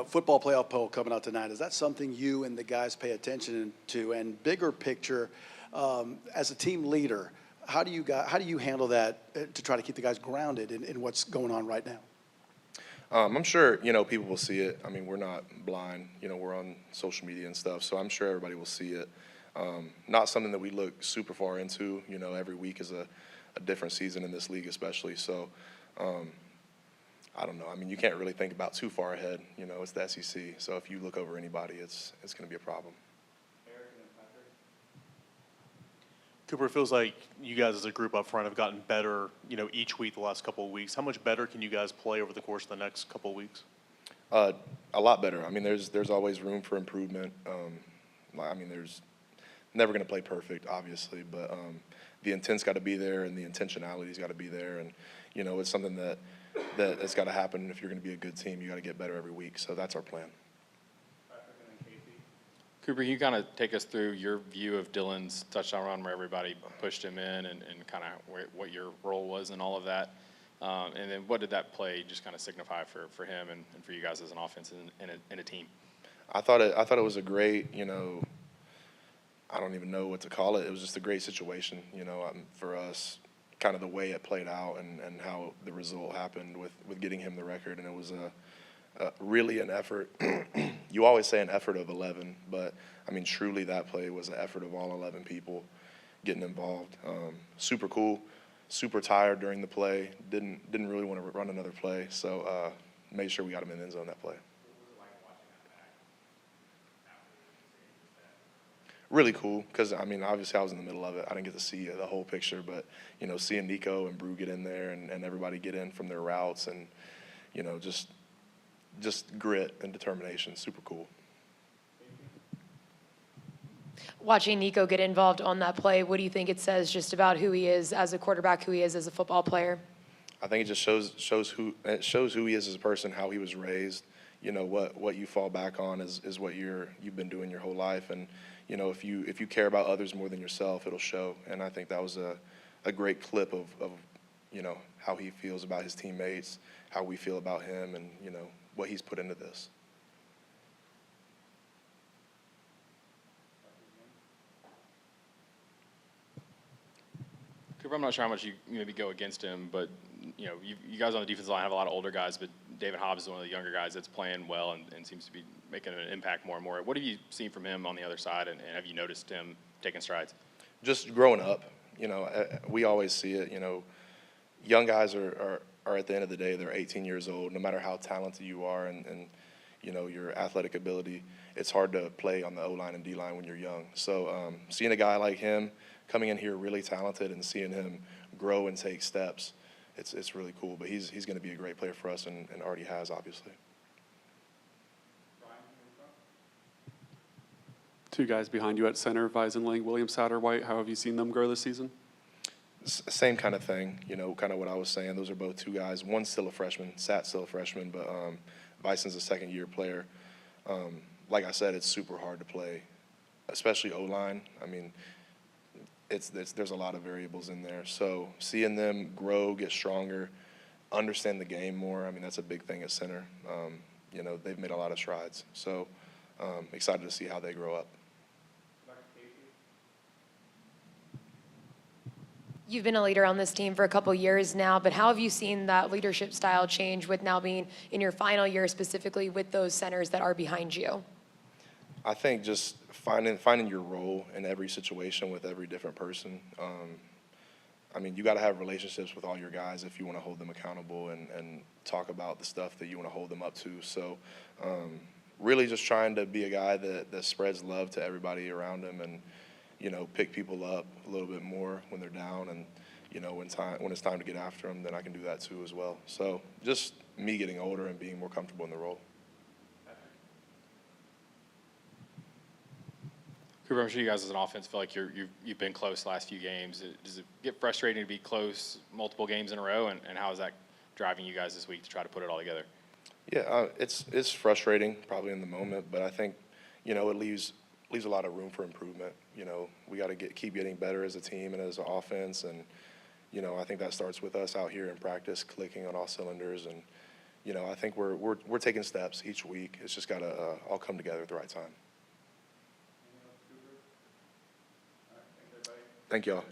football playoff poll coming out tonight, is that something you and the guys pay attention to? And bigger picture, as a team leader, how do you handle that to try to keep the guys grounded in what's going on right now? I'm sure, people will see it. I mean, we're not blind. We're on social media and stuff, so I'm sure everybody will see it. Not something that we look super far into. Every week is a different season in this league especially. So I don't know. I mean, you can't really think about too far ahead. It's the SEC. So if you look over anybody, it's going to be a problem. Cooper, it feels like you guys as a group up front have gotten better, each week the last couple of weeks. How much better can you guys play over the course of the next couple of weeks? A lot better. I mean, there's always room for improvement. I mean, there's never going to play perfect, obviously, but the intent's got to be there and the intentionality's got to be there. And, it's something that's got to happen. If you're going to be a good team, you got to get better every week. So that's our plan. Cooper, can you kind of take us through your view of Dylan's touchdown run where everybody pushed him in and kind of what your role was in all of that? And then what did that play just kind of signify for him and for you guys as an offense and a team? I thought it was a great, I don't even know what to call it. It was just a great situation, for us, kind of the way it played out and how the result happened with getting him the record. And it was really an effort. You always say an effort of 11, but, I mean, truly that play was an effort of all 11 people getting involved. Super cool, super tired during the play, didn't really want to run another play, so made sure we got him in the end zone that play. Really cool, because, I mean, obviously I was in the middle of it. I didn't get to see the whole picture, but, seeing Nico and Brew get in there and everybody get in from their routes and, just grit and determination, super cool. Watching Nico get involved on that play, what do you think it says just about who he is as a quarterback, who he is as a football player? I think it just shows who he is as a person, how he was raised. What you fall back on is what you've been doing your whole life, and if you care about others more than yourself, it'll show. And I think that was a great clip of how he feels about his teammates, how we feel about him, and what he's put into this. Cooper, I'm not sure how much you maybe go against him, but you guys on the defensive line have a lot of older guys, but David Hobbs is one of the younger guys that's playing well and seems to be making an impact more and more. What have you seen from him on the other side, and have you noticed him taking strides? Just growing up, we always see it. Young guys are at the end of the day, they're 18 years old. No matter how talented you are and your athletic ability, it's hard to play on the O-line and D-line when you're young. So seeing a guy like him coming in here really talented and seeing him grow and take steps, it's really cool. But he's going to be a great player for us and already has, obviously. Two guys behind you at center, Weisenling, William Satterwhite. How have you seen them grow this season? Same kind of thing, kind of what I was saying. Those are both two guys. One's still a freshman, Sat's still a freshman, but Bison's a second-year player. Like I said, it's super hard to play, especially O-line. I mean, there's a lot of variables in there. So seeing them grow, get stronger, understand the game more, I mean, that's a big thing at center. They've made a lot of strides. So excited to see how they grow up. You've been a leader on this team for a couple years now, but how have you seen that leadership style change with now being in your final year, specifically with those centers that are behind you? I think just finding your role in every situation with every different person. I mean, you got to have relationships with all your guys if you want to hold them accountable and talk about the stuff that you want to hold them up to. So really just trying to be a guy that spreads love to everybody around him and, pick people up a little bit more when they're down, and when it's time to get after them, then I can do that too as well. So just me getting older and being more comfortable in the role. Cooper, I'm sure you guys as an offense feel like you've been close the last few games. Does it get frustrating to be close multiple games in a row, and how is that driving you guys this week to try to put it all together? Yeah, it's frustrating probably in the moment, but I think it leaves a lot of room for improvement. We got to keep getting better as a team and as an offense, and I think that starts with us out here in practice, clicking on all cylinders, and you know, I think we're taking steps each week. It's just got to all come together at the right time. Thank y'all.